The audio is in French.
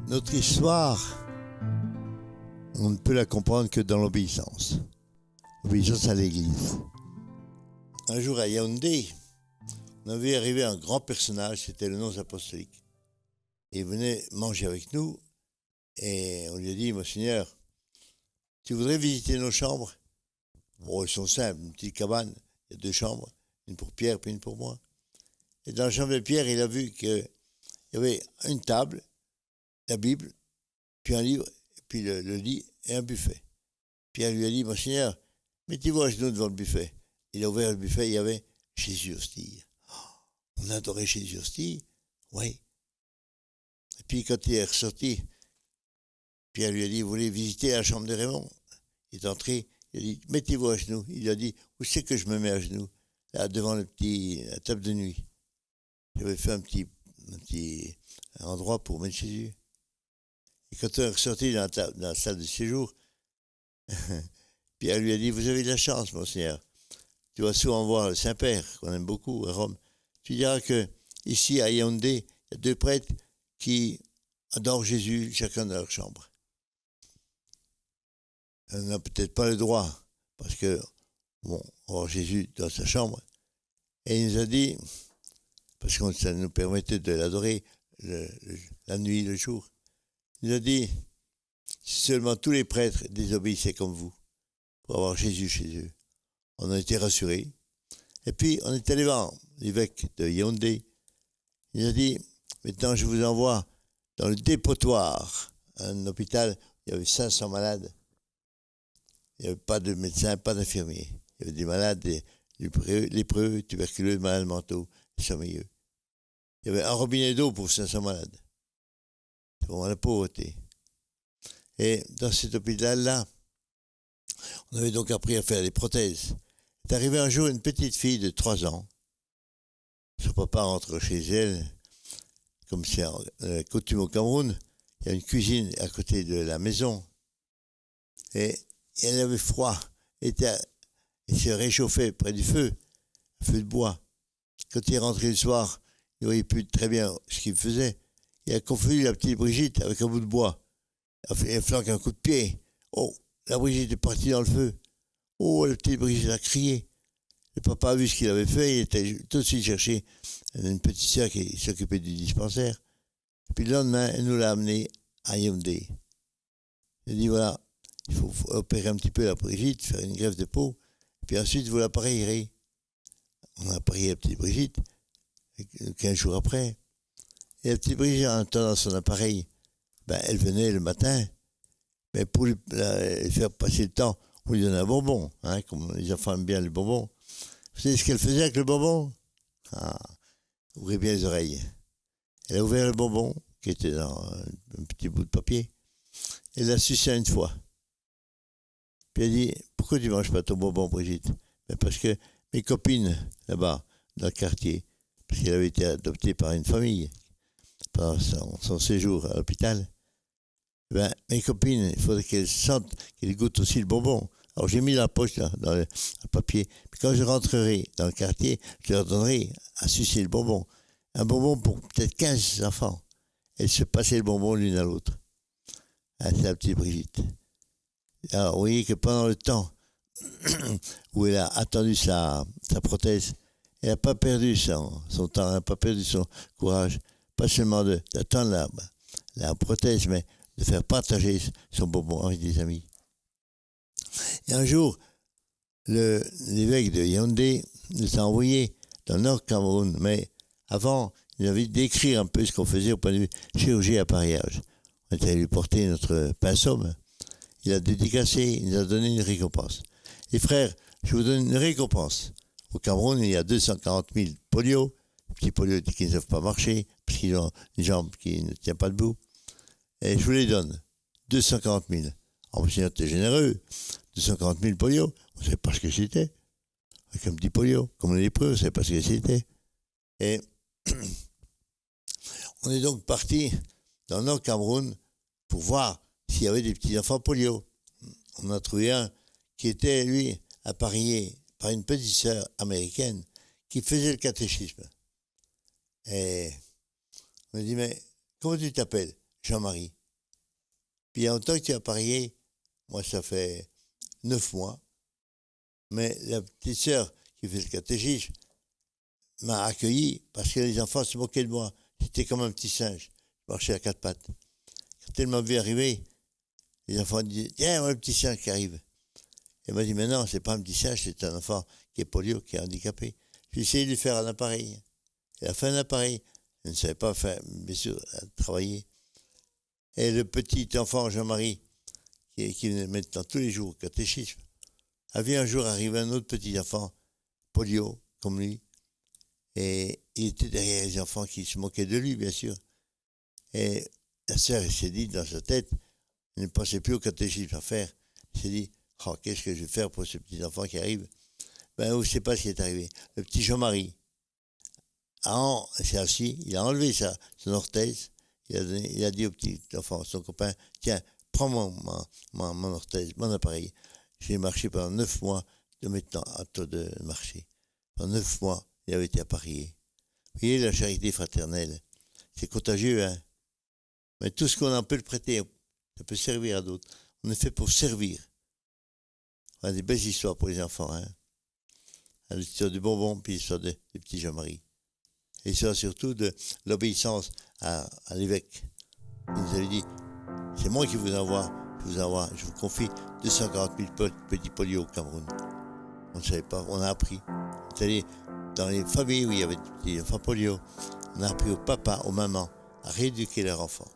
Notre histoire, on ne peut la comprendre que dans l'obéissance. L'obéissance à l'Église. Un jour à Yaoundé, on avait arrivé un grand personnage, c'était le nonce apostolique. Il venait manger avec nous et on lui a dit, Monseigneur, tu voudrais visiter nos chambres? Bon, elles sont simples, une petite cabane, il y a 2 chambres, une pour Pierre puis une pour moi. Et dans la chambre de Pierre, il a vu qu'il y avait une table, la Bible, puis un livre, puis le lit et un buffet. Pierre lui a dit, Monseigneur, mettez-vous à genoux devant le buffet. Il a ouvert le buffet, il y avait Jésus hostie. Oh, on adorait Jésus hostie, oui. Et puis quand il est ressorti, Pierre lui a dit, vous voulez visiter la chambre de Raymond? Il est entré, il a dit, mettez-vous à genoux. Il a dit, où c'est que je me mets à genoux? Là, devant la table de nuit. J'avais fait un petit endroit pour mettre Jésus. Et quand on est ressorti dans la salle de séjour, Pierre lui a dit, vous avez de la chance, Monseigneur. Tu vas souvent voir le Saint-Père, qu'on aime beaucoup, à Rome. Tu diras que ici à Yaoundé, il y a 2 prêtres qui adorent Jésus, chacun dans leur chambre. On n'a peut-être pas le droit, parce que, bon, on va voir Jésus dans sa chambre. Et il nous a dit, parce que ça nous permettait de l'adorer la nuit, le jour, il nous a dit, si seulement tous les prêtres désobéissaient comme vous, pour avoir Jésus chez eux. On a été rassurés. Et puis, on est allé voir l'évêque de Yaoundé. Il a dit, maintenant, je vous envoie dans le dépotoir, un hôpital, il y avait 500 malades. Il n'y avait pas de médecins, pas d'infirmiers. Il y avait des malades, des lépreux, tuberculeux, malades mentaux, sommeilleux. Il y avait un robinet d'eau pour 500 malades. C'est vraiment la pauvreté. Et dans cet hôpital-là, on avait donc appris à faire des prothèses. C'est arrivé un jour une petite fille de 3 ans. Son papa rentre chez elle, comme c'est coutume au Cameroun, il y a une cuisine à côté de la maison. Et elle avait froid. Elle se réchauffait près du feu, un feu de bois. Quand il est rentré le soir, il ne voyait plus très bien ce qu'il faisait. Il a confondu la petite Brigitte avec un bout de bois. Il a flanqué un coup de pied. Oh, la Brigitte est partie dans le feu. Oh, la petite Brigitte a crié. Le papa a vu ce qu'il avait fait. Il était tout de suite cherché une petite sœur qui s'occupait du dispensaire. Puis le lendemain, elle nous l'a amené à Yaoundé. Il a dit, voilà, il faut opérer un petit peu la Brigitte, faire une greffe de peau. Puis ensuite, vous l'appareillerez. On a appareillé la petite Brigitte 15 jours après. Et la petite Brigitte, en attendant son appareil, elle venait le matin. Mais pour lui faire passer le temps, on lui donnait un bonbon, hein, comme les enfants aiment bien le bonbon. Vous savez ce qu'elle faisait avec le bonbon? Ouvrez bien les oreilles. Elle a ouvert le bonbon, qui était dans un petit bout de papier. Elle l'a sucé une fois. Puis elle a dit, pourquoi tu ne manges pas ton bonbon, Brigitte? Parce que mes copines, là-bas, dans le quartier, parce qu'elle avait été adoptée par une famille, pendant son séjour à l'hôpital, mes copines, il faudrait qu'elles sentent, qu'elles goûtent aussi le bonbon. Alors j'ai mis la poche là, dans le papier. Puis quand je rentrerai dans le quartier, je leur donnerai à sucer le bonbon. Un bonbon pour peut-être 15 enfants. Elles se passaient le bonbon l'une à l'autre. Ah, c'est la petite Brigitte. Alors vous voyez que pendant le temps où elle a attendu sa prothèse, elle n'a pas perdu son temps, elle n'a pas perdu son courage. Pas seulement d'attendre la prothèse, mais de faire partager son bonbon avec des amis. Et un jour, l'évêque de Yaoundé nous a envoyés dans le Nord Cameroun, mais avant, il avait décrit un peu ce qu'on faisait au point de vue chirurgie appareillage. On était allé lui porter notre pinceau, il a dédicacé, il nous a donné une récompense. Les frères, je vous donne une récompense. Au Cameroun, il y a 240 000 polios, petits polios qui ne savent pas marcher, parce qu'ils ont une jambe qui ne tient pas debout. Et je vous les donne, 240 000. En plus, c'était généreux, 240 000 polios, on ne savait pas ce que c'était. Avec un petit polio, comme les lépreux, on ne savait pas ce que c'était. Et on est donc parti dans le Nord Cameroun pour voir s'il y avait des petits-enfants polio. On a trouvé un qui était, lui, apparié par une petite sœur américaine qui faisait le catéchisme. Et on a dit, mais comment tu t'appelles? Jean-Marie. Puis il y a longtemps que tu es apparié, moi ça fait 9 mois, mais la petite sœur qui fait le catéchisme m'a accueilli parce que les enfants se moquaient de moi. J'étais comme un petit singe, je marchais à 4 pattes. Quand elle m'a vu arriver, les enfants disaient, tiens, un petit singe qui arrive. Elle m'a dit, mais non, c'est pas un petit singe, c'est un enfant qui est polio, qui est handicapé. J'ai essayé de lui faire un appareil. Elle a fait un appareil. Elle ne savait pas faire, bien sûr, travailler. Et le petit enfant Jean-Marie, qui venait maintenant tous les jours au catéchisme, a vu un jour arriver un autre petit enfant, polio, comme lui. Et il était derrière les enfants qui se moquaient de lui, bien sûr. Et la sœur, elle s'est dit dans sa tête, elle ne pensait plus au catéchisme à faire. Elle s'est dit, oh, qu'est-ce que je vais faire pour ce petit enfant qui arrive? Ben, vous ne savez pas ce qui est arrivé. Le petit Jean-Marie s'est assis, il a enlevé son orthèse, il a dit au petit enfant, son copain, tiens, prends mon orthèse, mon appareil. J'ai marché pendant 9 mois, de maintenant à toi de marcher. Pendant 9 mois, il avait été apparié. Vous voyez, la charité fraternelle, c'est contagieux, hein. Mais tout ce qu'on en peut le prêter, ça peut servir à d'autres. On est fait pour servir. On a des belles histoires pour les enfants, hein. L'histoire du bonbon, puis l'histoire des petits Jean-Marie. L'histoire surtout de l'obéissance à l'évêque. Il nous avait dit, c'est moi qui vous envoie, je vous confie 240 000 petits polios au Cameroun. On ne savait pas, on a appris. On est allé dans les familles où il y avait des petits enfants polio. On a appris aux papas, aux mamans à rééduquer leurs enfants.